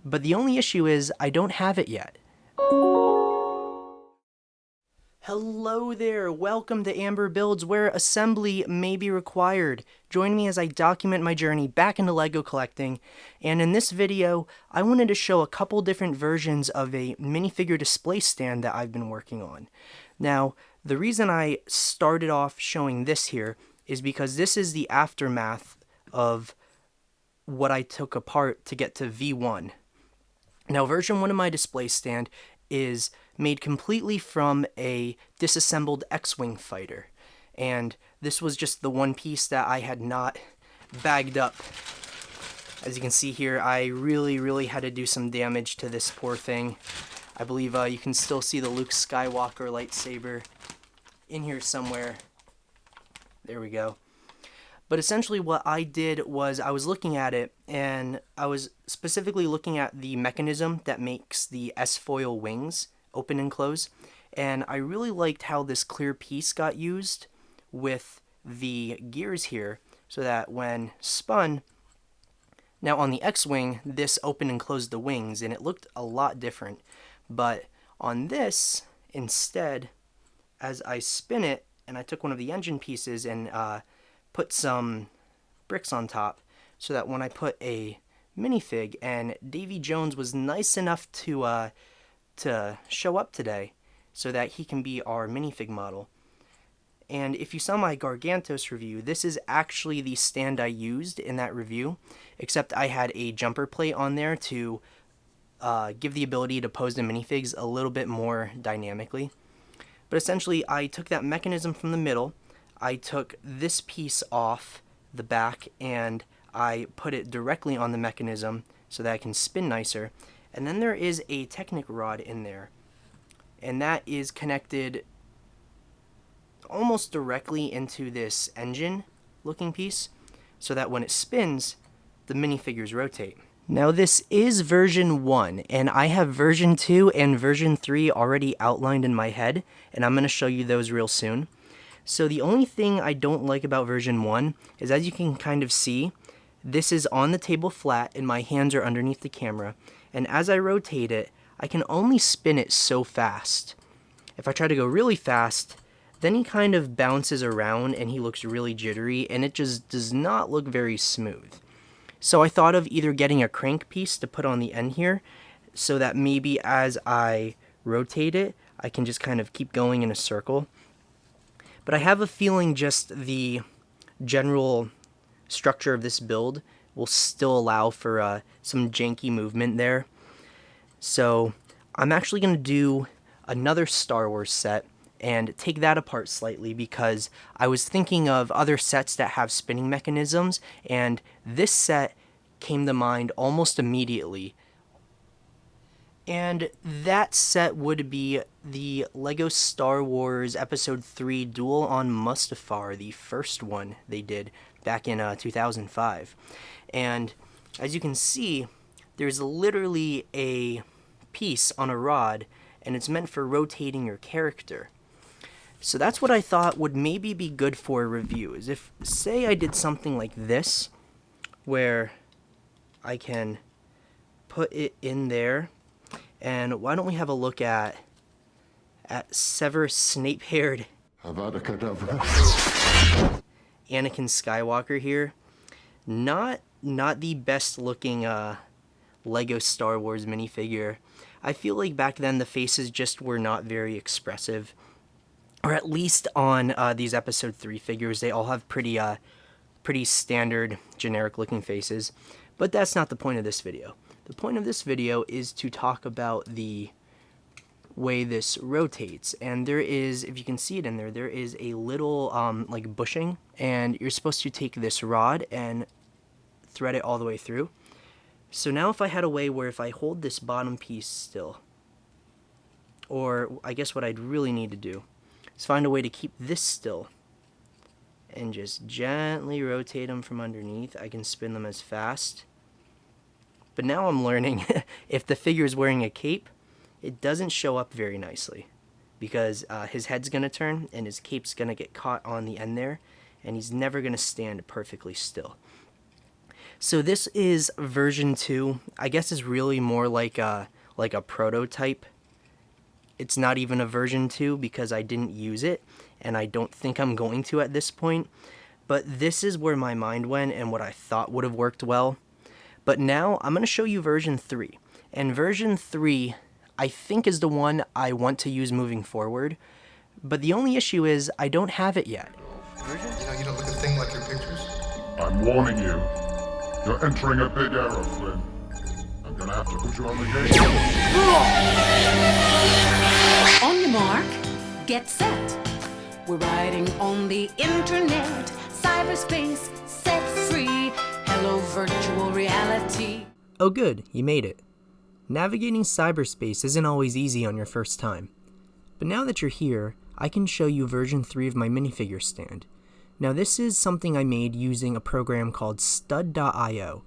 but the only issue is I don't have it yet. Hello there, welcome to AMBR Builds, where assembly may be required. Join me as I document my journey back into LEGO collecting, and in this video, I wanted to show a couple different versions of a minifigure display stand that I've been working on. Now, the reason I started off showing this here is because this is the aftermath of what I took apart to get to V1. Now, version 1 of my display stand is made completely from a disassembled X-Wing fighter. And this was just the one piece that I had not bagged up. As you can see here, I really had to do some damage to this poor thing. I believe you can still see the Luke Skywalker lightsaber in here somewhere. There we go. But essentially what I did was I was looking at it, and I was specifically looking at the mechanism that makes the S-foil wings open and close, and I really liked how this clear piece got used with the gears here, so that when spun, now on the X-Wing, this opened and closed the wings, and it looked a lot different. But on this, instead, as I spin it, and I took one of the engine pieces and put some bricks on top, so that when I put a minifig, and Davy Jones was nice enough to show up today so that he can be our minifig model. And if you saw my Gargantos review, this is actually the stand I used in that review, except I had a jumper plate on there to give the ability to pose the minifigs a little bit more dynamically. But essentially, I took that mechanism from the middle, I took this piece off the back, and I put it directly on the mechanism so that I can spin nicer. And then there is a Technic rod in there, and that is connected almost directly into this engine looking piece, so that when it spins, the minifigures rotate. Now this is version 1, and I have version 2 and version 3 already outlined in my head, and I'm going to show you those real soon. So the only thing I don't like about version 1 is, as you can kind of see, this is on the table flat and my hands are underneath the camera, and as I rotate it, I can only spin it so fast. If I try to go really fast, then he kind of bounces around and he looks really jittery, and it just does not look very smooth. So I thought of either getting a crank piece to put on the end here, so that maybe as I rotate it, I can just kind of keep going in a circle. But I have a feeling just the general structure of this build will still allow for some janky movement there. So I'm actually going to do another Star Wars set and take that apart slightly, because I was thinking of other sets that have spinning mechanisms, and this set came to mind almost immediately. And that set would be the LEGO Star Wars Episode 3 Duel on Mustafar, the first one they did back in 2005. And as you can see, there's literally a piece on a rod, and it's meant for rotating your character. So that's what I thought would maybe be good for a review, is if, say I did something like this, where I can put it in there. And why don't we have a look at Severus Snape-haired Anakin Skywalker here. Not the best looking LEGO Star Wars minifigure. I feel like back then the faces just were not very expressive. Or at least on these Episode 3 figures, they all have pretty standard, generic looking faces. But that's not the point of this video. The point of this video is to talk about the way this rotates, and there is, if you can see it in there, there is a little like bushing, and you're supposed to take this rod and thread it all the way through. So now if I had a way where if I hold this bottom piece still, or I guess what I'd really need to do is find a way to keep this still and just gently rotate them from underneath, I can spin them as fast. But now I'm learning if the figure is wearing a cape, it doesn't show up very nicely, because his head's going to turn and his cape's going to get caught on the end there, and he's never going to stand perfectly still. So this is version 2. I guess is really more like a prototype. It's not even a version 2 because I didn't use it, and I don't think I'm going to at this point. But this is where my mind went and what I thought would have worked well. But now I'm going to show you version 3. And version 3, I think, is the one I want to use moving forward. But the only issue is I don't have it yet. You don't look a thing like your pictures. I'm warning you. You're entering a big error, Flynn. I'm gonna have to put you on the game. On your mark, get set. We're riding on the internet. Cyberspace, set free. Hello, virtual reality. Oh good, you made it. Navigating cyberspace isn't always easy on your first time. But now that you're here, I can show you version 3 of my minifigure stand. Now this is something I made using a program called stud.io.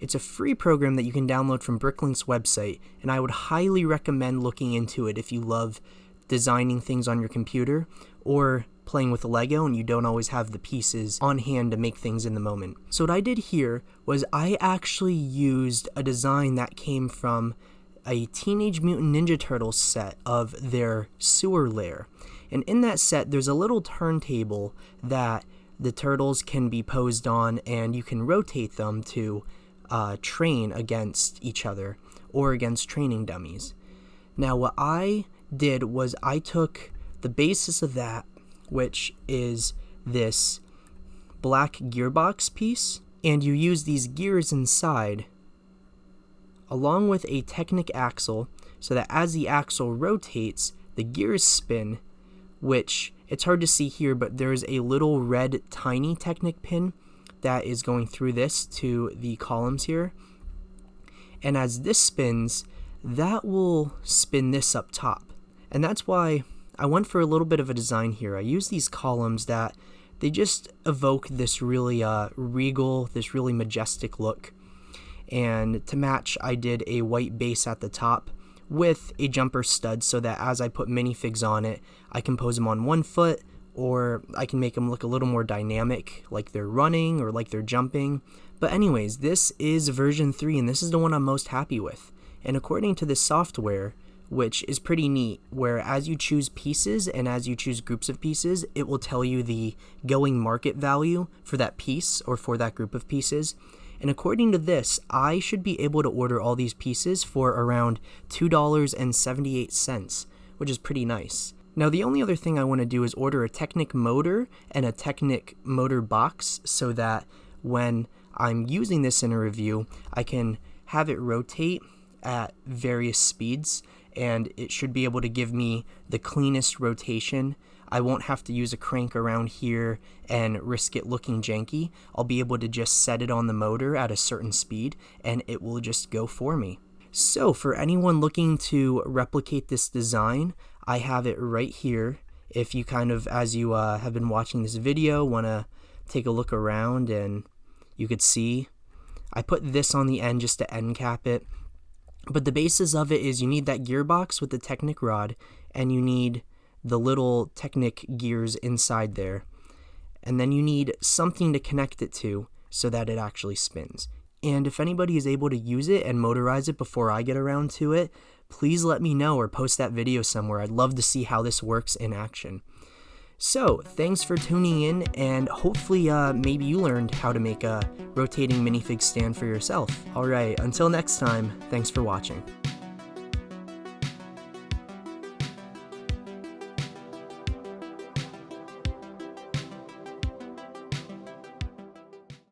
It's a free program that you can download from Bricklink's website, and I would highly recommend looking into it if you love designing things on your computer or playing with Lego and you don't always have the pieces on hand to make things in the moment. So what I did here was I actually used a design that came from a Teenage Mutant Ninja Turtles set of their sewer lair. And in that set, there's a little turntable that the turtles can be posed on, and you can rotate them to train against each other or against training dummies. Now what I did was I took the basis of that, which is this black gearbox piece, and you use these gears inside along with a Technic axle, so that as the axle rotates, the gears spin, which it's hard to see here, but there's a little red tiny Technic pin that is going through this to the columns here. And as this spins, that will spin this up top. And that's why I went for a little bit of a design here. I use these columns that they just evoke this really regal, this really majestic look. And to match, I did a white base at the top with a jumper stud so that as I put minifigs on it, I can pose them on one foot, or I can make them look a little more dynamic, like they're running or like they're jumping. But anyways, this is version 3, and this is the one I'm most happy with. And according to this software, which is pretty neat, where as you choose pieces and as you choose groups of pieces, it will tell you the going market value for that piece or for that group of pieces. And according to this, I should be able to order all these pieces for around $2.78, which is pretty nice. Now the only other thing I want to do is order a Technic motor and a Technic motor box so that when I'm using this in a review, I can have it rotate at various speeds, and it should be able to give me the cleanest rotation. I won't have to use a crank around here and risk it looking janky. I'll be able to just set it on the motor at a certain speed and it will just go for me. So for anyone looking to replicate this design, I have it right here. If you kind of, as you have been watching this video, want to take a look around, and you could see I put this on the end just to end cap it. But the basis of it is you need that gearbox with the Technic rod, and you need the little Technic gears inside there. And then you need something to connect it to so that it actually spins. And if anybody is able to use it and motorize it before I get around to it, please let me know or post that video somewhere. I'd love to see how this works in action. So, thanks for tuning in, and hopefully maybe you learned how to make a rotating minifig stand for yourself. Alright, until next time, thanks for watching.